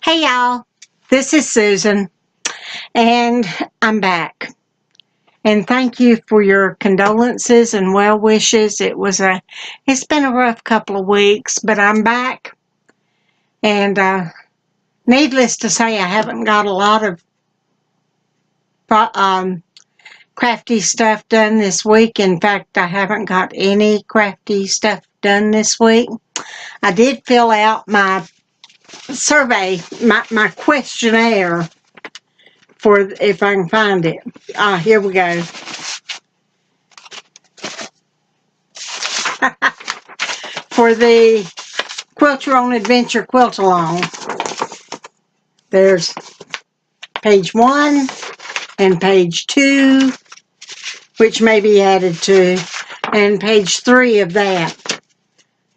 Hey y'all, this is Susan, and I'm back. And thank you for your condolences and well wishes. It's been a rough couple of weeks, but I'm back. And needless to say, I haven't got a lot of crafty stuff done this week. In fact, I haven't got any crafty stuff done this week. I did fill out my survey, my questionnaire for, if I can find it. Here we go. For the Quilt Your Own Adventure Quilt Along. There's page 1 and page 2, which may be added to, and page 3 of that.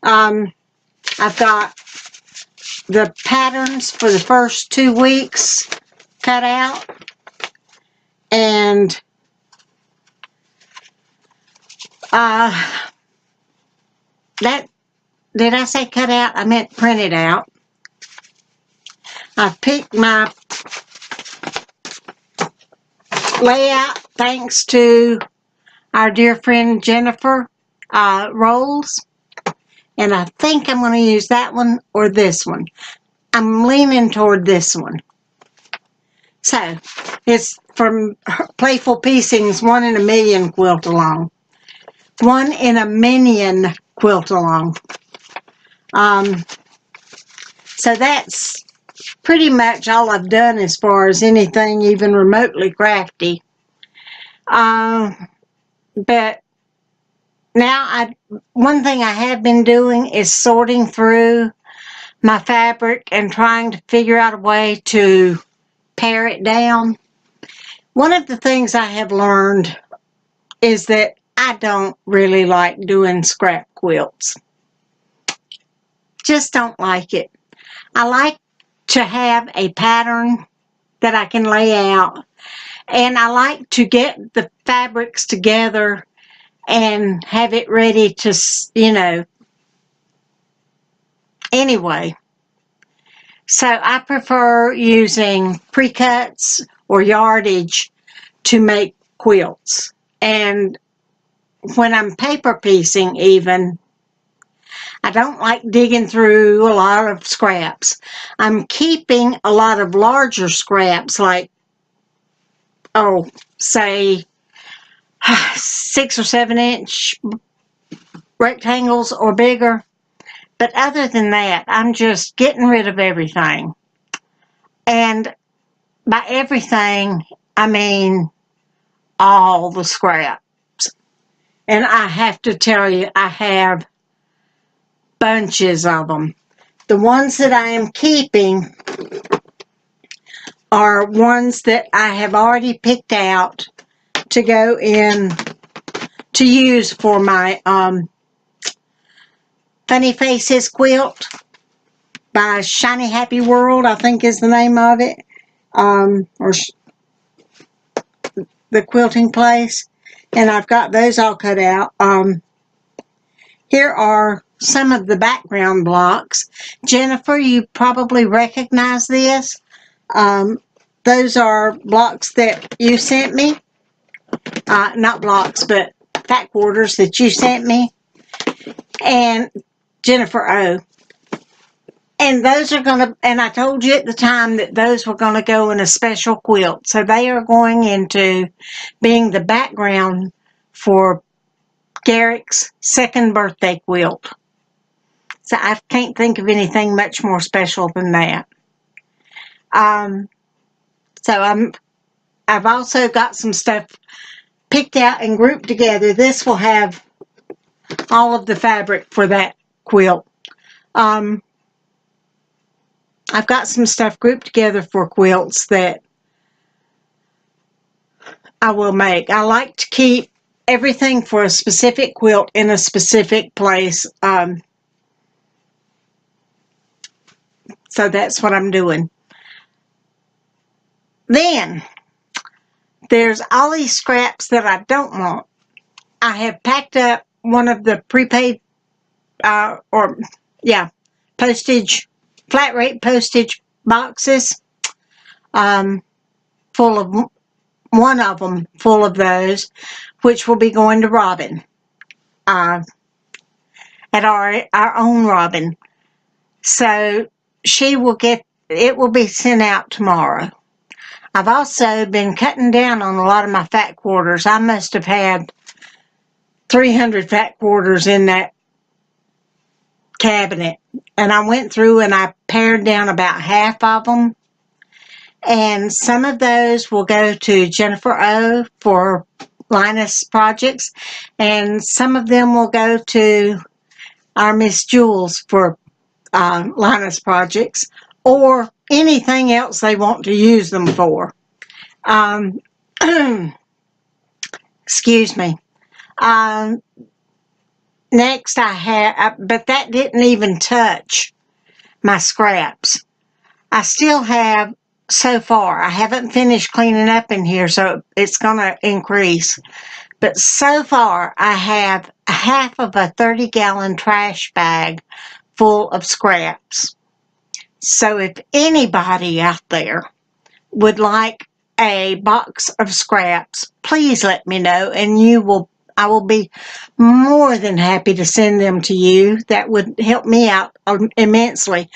I've got the patterns for the first 2 weeks cut out, and did I say cut out? I meant printed out. I picked my layout thanks to our dear friend Jennifer Rolls, and I think I'm going to use that one or this one. I'm leaning toward this one. So it's from Playful Piecings 1 in a Million Quilt Along. 1 in a Minion Quilt Along. So that's pretty much all I've done as far as anything even remotely crafty. But now one thing I have been doing is sorting through my fabric and trying to figure out a way to pare it down. One of the things I have learned is that I don't really like doing scrap quilts. Just don't like it. I like to have a pattern that I can lay out, and I like to get the fabrics together and have it ready to, anyway. So I prefer using pre-cuts or yardage to make quilts. And when I'm paper piecing even, I don't like digging through a lot of scraps. I'm keeping a lot of larger scraps, like, say 6 or 7 inch rectangles or bigger. But other than that, I'm just getting rid of everything. And by everything, I mean all the scraps. And I have to tell you, I have bunches of them. The ones that I am keeping are ones that I have already picked out to go in to use for my Funny Faces quilt by Shiny Happy World, I think is the name of it, or the quilting place. And I've got those all cut out. Here are some of the background blocks. Jennifer, you probably recognize this. Those are blocks that you sent me. Not blocks, but fat quarters that you sent me. And Jennifer O. And those are going to, and I told you at the time that those were going to go in a special quilt. So they are going into being the background for Garrick's 2nd birthday quilt. So I can't think of anything much more special than that. So I've also got some stuff picked out and grouped together. This will have all of the fabric for that quilt. I've got some stuff grouped together for quilts that I will make. I like to keep everything for a specific quilt in a specific place. So that's what I'm doing. Then there's all these scraps that I don't want. I have packed up one of the prepaid postage, flat rate postage boxes, full of, one of them full of those, which will be going to Robin, at our own Robin. So she will get, it will be sent out tomorrow. I've also been cutting down on a lot of my fat quarters. I must have had 300 fat quarters in that cabinet. And I went through and I pared down about half of them. And some of those will go to Jennifer O for Linus projects. And some of them will go to our Miss Jules for Linus projects, or anything else they want to use them for. Excuse me. Next I have, but that didn't even touch my scraps. I still have, so far, I haven't finished cleaning up in here, so it's going to increase. But so far, I have half of a 30-gallon trash bag full of scraps. So if anybody out there would like a box of scraps, please let me know, and I will be more than happy to send them to you. That would help me out immensely.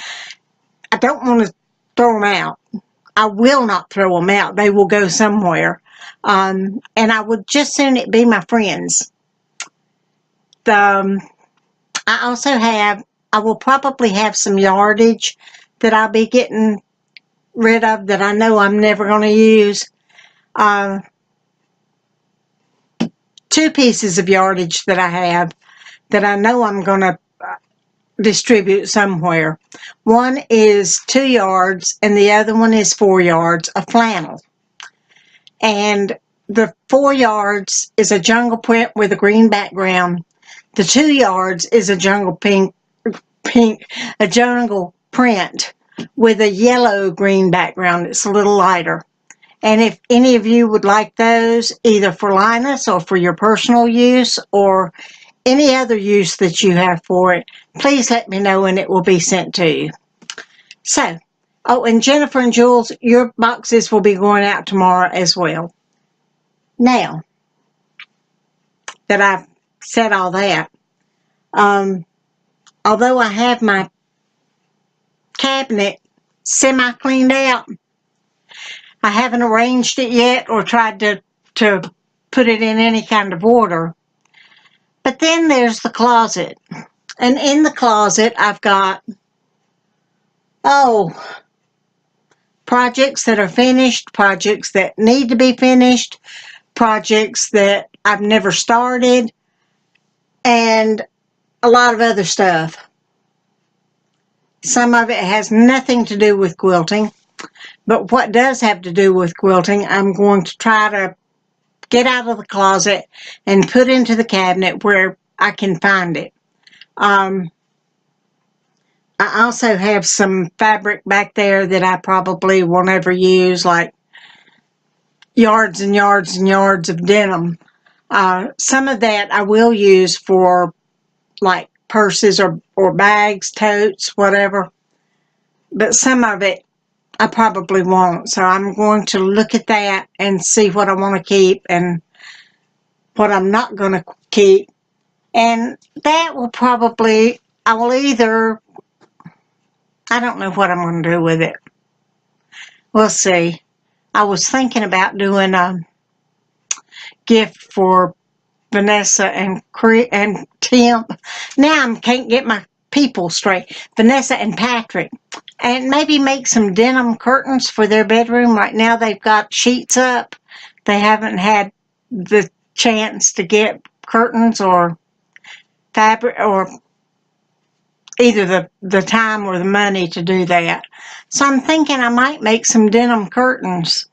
I don't want to throw them out. I will not throw them out. They will go somewhere. And I would just soon it be my friends. I also have, I will probably have some yardage that I'll be getting rid of that I know I'm never going to use. 2 pieces of yardage that I have that I know I'm going to distribute somewhere. One is 2 yards and the other one is 4 yards of flannel. And the 4 yards is a jungle print with a green background. The 2 yards is a jungle a jungle print with a yellow green background. It's a little lighter. And if any of you would like those, either for Linus or for your personal use or any other use that you have for it, please let me know and it will be sent to you. So, oh, and Jennifer and Jules, your boxes will be going out tomorrow as well. Now that I've said all that, although I have my cabinet semi-cleaned out, I haven't arranged it yet or tried to put it in any kind of order. But then there's the closet. And in the closet, I've got, projects that are finished, projects that need to be finished, projects that I've never started, and a lot of other stuff. Some of it has nothing to do with quilting, but what does have to do with quilting, I'm going to try to get out of the closet and put into the cabinet where I can find it. I also have some fabric back there that I probably will never use, like yards and yards and yards of denim. Some of that I will use for like purses or bags, totes, whatever. But some of it I probably won't. So I'm going to look at that and see what I want to keep and what I'm not going to keep. And that will probably, I will either, I don't know what I'm going to do with it. We'll see. I was thinking about doing a gift for Vanessa and Tim. Now I can't get my people straight. Vanessa and Patrick. And maybe make some denim curtains for their bedroom. Right now they've got sheets up. They haven't had the chance to get curtains or fabric or either the time or the money to do that. So I'm thinking I might make some denim curtains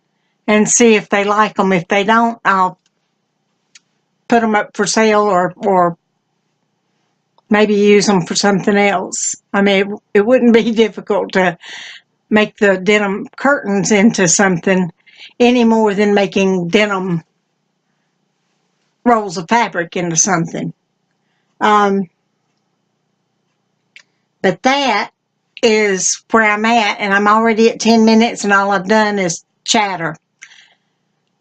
and see if they like them. If they don't, I'll put them up for sale or maybe use them for something else. I mean, it wouldn't be difficult to make the denim curtains into something any more than making denim rolls of fabric into something. But that is where I'm at, and I'm already at 10 minutes, and all I've done is chatter.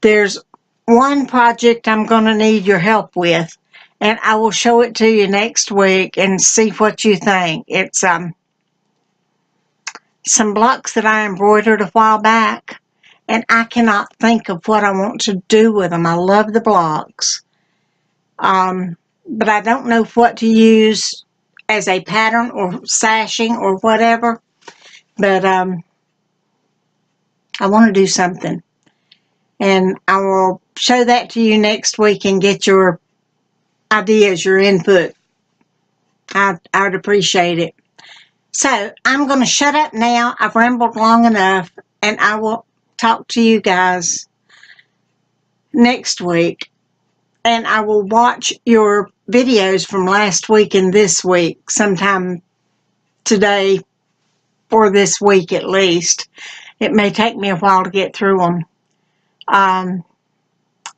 There's one project I'm going to need your help with, and I will show it to you next week and see what you think. It's some blocks that I embroidered a while back, and I cannot think of what I want to do with them. I love the blocks, but I don't know what to use as a pattern or sashing or whatever. But I want to do something, and I will show that to you next week and get your ideas, your input. I'd appreciate it. So I'm going to shut up now. I've rambled long enough, and I will talk to you guys next week. And I will watch your videos from last week and this week sometime today or this week at least. It may take me a while to get through them.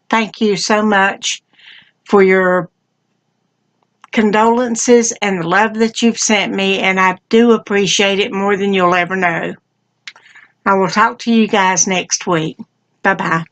Thank you so much for your condolences and the love that you've sent me, and I do appreciate it more than you'll ever know. I will talk to you guys next week. Bye-bye.